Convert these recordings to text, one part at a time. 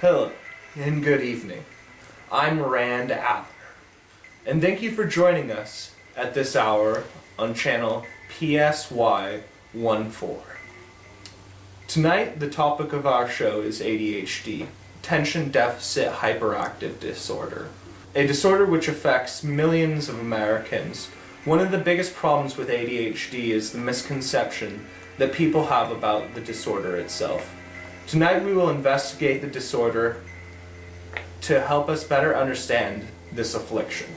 Hello, and good evening. I'm Rand Adler, and thank you for joining us at this hour on channel PSY14. Tonight, the topic of our show is ADHD, Attention Deficit Hyperactive Disorder, a disorder which affects millions of Americans. One of the biggest problems with ADHD is the misconception that people have about the disorder itself. Tonight we will investigate the disorder to help us better understand this affliction.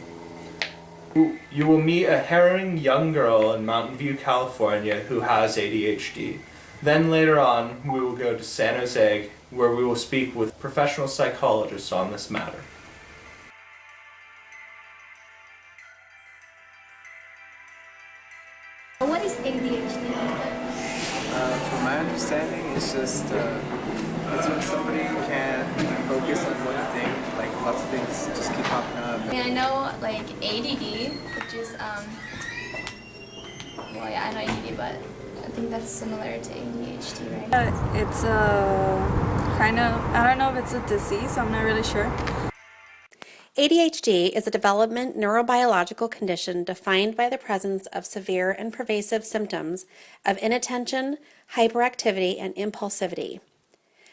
You will meet a harrowing young girl in Mountain View, California who has ADHD. Then later on we will go to San Jose where we will speak with professional psychologists on this matter. What is ADHD? From my understanding, it's just it's when somebody can't focus on one thing, like lots of things just keep popping up. I mean, I know like ADD, which is well, yeah, I know ADD, but I think that's similar to ADHD, right? It's kind of, I don't know if it's a disease, I'm not really sure. ADHD is a development neurobiological condition defined by the presence of severe and pervasive symptoms of inattention, hyperactivity, and impulsivity.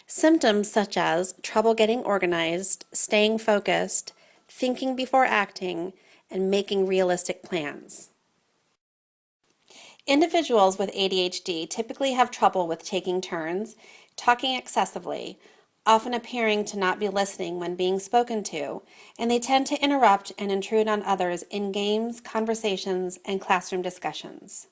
Symptoms such as trouble getting organized, staying focused, thinking before acting, and making realistic plans. Individuals with ADHD typically have trouble with taking turns, talking excessively, often appearing to not be listening when being spoken to, and they tend to interrupt and intrude on others in games, conversations, and classroom discussions.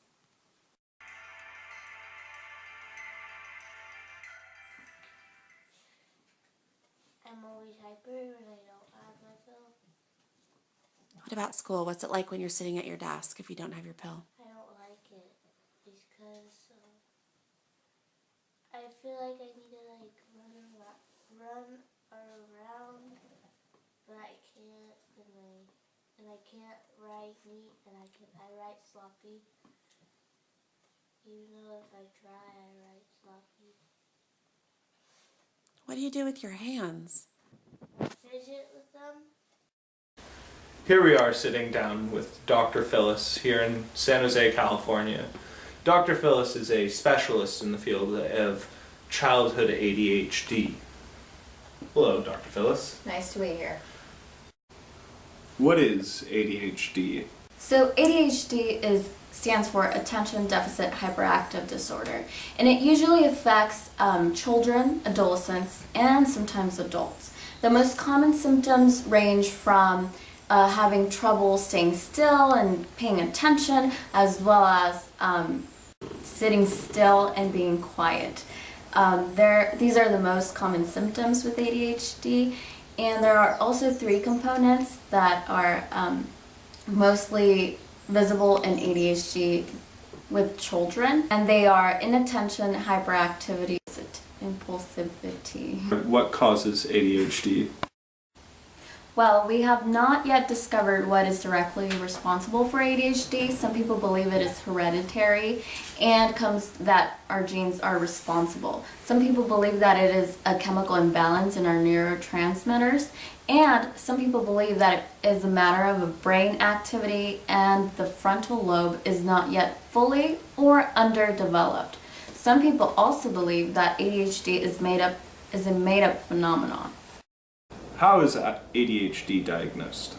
I'm always hyper when I don't have my pill. What about school? What's it like when you're sitting at your desk if you don't have your pill? I don't like it because I feel like I need to like run around, but I can't, and I can't write neat, and I write sloppy. Even though if I try, I write sloppy. What do you do with your hands? Fidget with them. Here we are sitting down with Dr. Phyllis here in San Jose, California. Dr. Phyllis is a specialist in the field of childhood ADHD. Hello, Dr. Phyllis. Nice to be here. What is ADHD? So ADHD stands for Attention Deficit Hyperactive Disorder, and it usually affects children, adolescents, and sometimes adults. The most common symptoms range from having trouble staying still and paying attention, as well as sitting still and being quiet. These are the most common symptoms with ADHD, and there are also three components that are mostly visible in ADHD with children, and they are inattention, hyperactivity, impulsivity. What causes ADHD? Well, we have not yet discovered what is directly responsible for ADHD. Some people believe it is hereditary and that our genes are responsible. Some people believe that it is a chemical imbalance in our neurotransmitters, and some people believe that it is a matter of a brain activity and the frontal lobe is not yet fully or underdeveloped. Some people also believe that ADHD is a made-up phenomenon. How is ADHD diagnosed?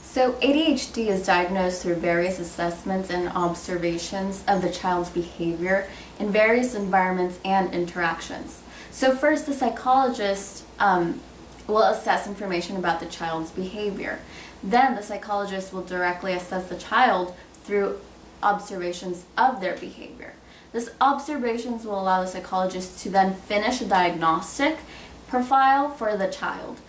So ADHD is diagnosed through various assessments and observations of the child's behavior in various environments and interactions. So first, the psychologist will assess information about the child's behavior. Then the psychologist will directly assess the child through observations of their behavior. These observations will allow the psychologist to then finish a diagnostic profile for the child.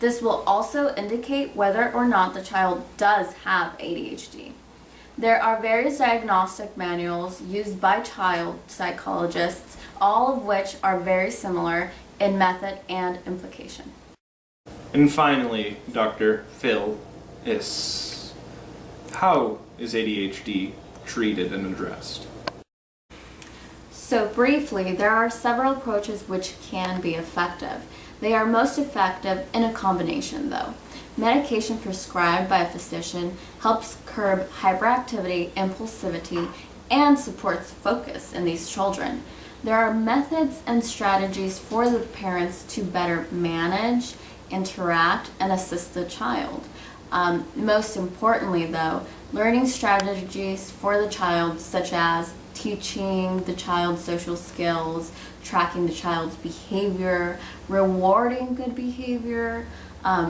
This will also indicate whether or not the child does have ADHD. There are various diagnostic manuals used by child psychologists, all of which are very similar in method and implication. And finally, Dr. Phil, how is ADHD treated and addressed? So briefly, there are several approaches which can be effective. They are most effective in a combination though. Medication prescribed by a physician helps curb hyperactivity, impulsivity, and supports focus in these children. There are methods and strategies for the parents to better manage, interact, and assist the child. Most importantly though, learning strategies for the child such as teaching the child social skills, tracking the child's behavior, rewarding good behavior,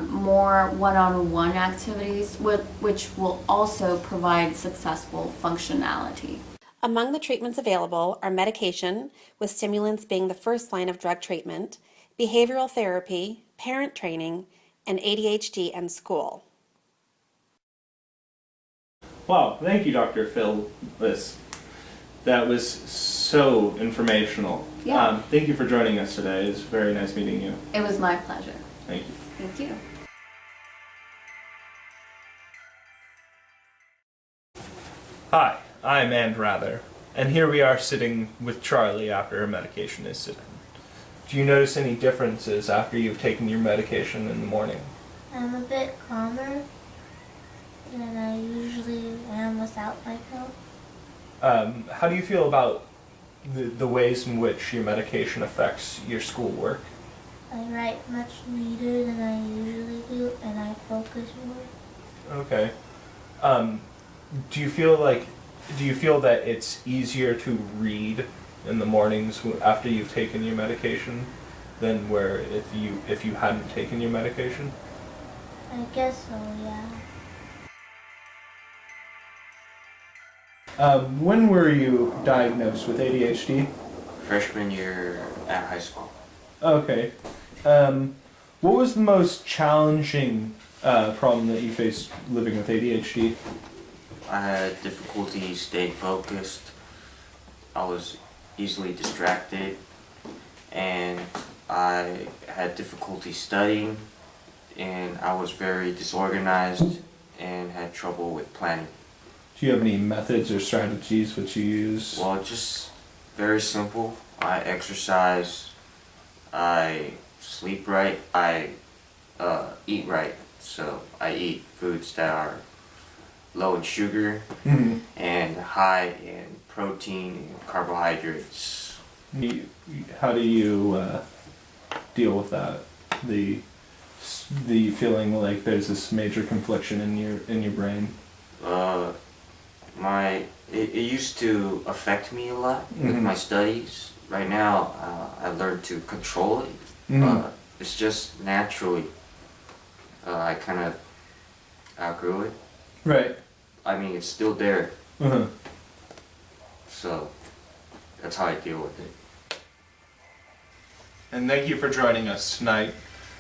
more one-on-one activities, which will also provide successful functionality. Among the treatments available are medication, with stimulants being the first line of drug treatment, behavioral therapy, parent training, and ADHD and school. Wow, thank you, Dr. Phil. That was so informational. Yeah. Thank you for joining us today. It's very nice meeting you. It was my pleasure. Thank you. Thank you. Hi, I'm Ann Rather, and here we are sitting with Charlie after her medication is sitting. Do you notice any differences after you've taken your medication in the morning? I'm a bit calmer than I usually am without my pill. How do you feel about the ways in which your medication affects your schoolwork? I write much neater than I usually do, and I focus more. Okay. Do you feel that it's easier to read in the mornings after you've taken your medication than where if you hadn't taken your medication? I guess so, yeah. When were you diagnosed with ADHD? Freshman year at high school. Okay. What was the most challenging problem that you faced living with ADHD? I had difficulty staying focused. I was easily distracted, and I had difficulty studying, and I was very disorganized and had trouble with planning. Do you have any methods or strategies which you use? Well, just very simple. I exercise, I sleep right, I eat right. So I eat foods that are low in sugar Mhm. and high in protein and carbohydrates. How do you deal with that? The feeling like there's this major confliction in your brain. It used to affect me a lot with my studies. Right now, I learned to control it. It's just naturally. I kind of outgrew it. Right. I mean, it's still there. Uh-huh. So that's how I deal with it. And thank you for joining us tonight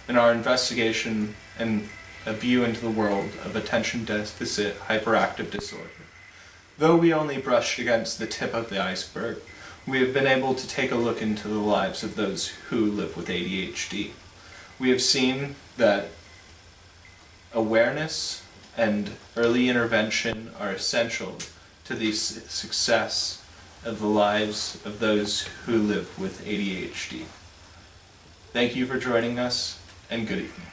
in our investigation and a view into the world of attention deficit hyperactive disorder. Though we only brushed against the tip of the iceberg, we have been able to take a look into the lives of those who live with ADHD. We have seen that awareness and early intervention are essential to the success of the lives of those who live with ADHD. Thank you for joining us, and good evening.